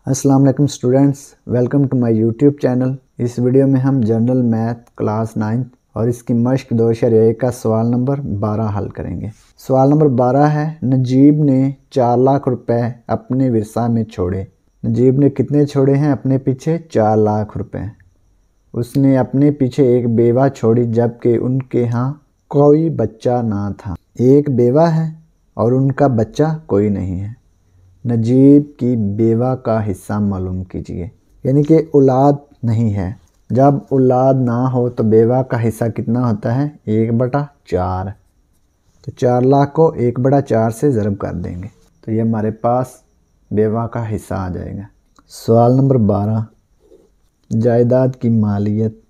अस्सलाम वालेकुम students, welcome to my YouTube channel. इस वीडियो में हम जनरल मैथ क्लास 9 और इसकी मश्क 2.1 का सवाल नंबर 12 हल करेंगे। सवाल नंबर 12 है, नजीब ने 4 लाख रुपए अपने विरसा में छोड़े। नजीब ने कितने छोड़े हैं अपने पीछे? 4 लाख रुपए। उसने अपने पीछे एक बेवा छोड़ी जबकि उनके यहाँ कोई बच्चा ना था। एक बेवा है और उनका बच्चा कोई नहीं है। नजीब की बेवा का हिस्सा मालूम कीजिए। यानी कि औलाद नहीं है। जब औलाद ना हो तो बेवा का हिस्सा कितना होता है? 1/4। तो 4 लाख को 1/4 से ज़रब कर देंगे तो ये हमारे पास बेवा का हिस्सा आ जाएगा। सवाल नंबर 12, जायदाद की मालियत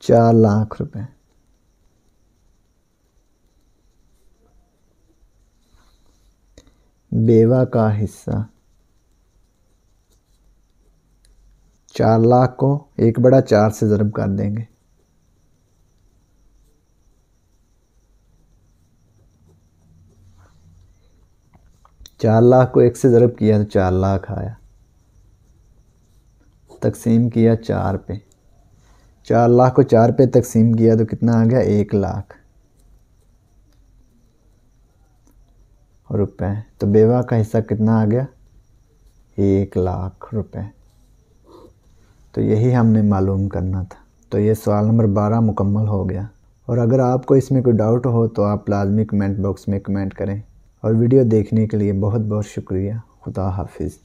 4 लाख रुपए। बेवा का हिस्सा 4 लाख को 1/4 से ज़रब कर देंगे। चार लाख को 1 से ज़रब किया तो 4 लाख आया। तकसीम किया 4 पे। 4 लाख को 4 पे तकसीम किया तो कितना आ गया? 1 लाख रुपए। तो बेवा का हिस्सा कितना आ गया? 1 लाख रुपए। तो यही हमने मालूम करना था। तो ये सवाल नंबर 12 मुकम्मल हो गया। और अगर आपको इसमें कोई डाउट हो तो आप लाजमी कमेंट बॉक्स में कमेंट करें। और वीडियो देखने के लिए बहुत बहुत शुक्रिया। खुदा हाफिज़।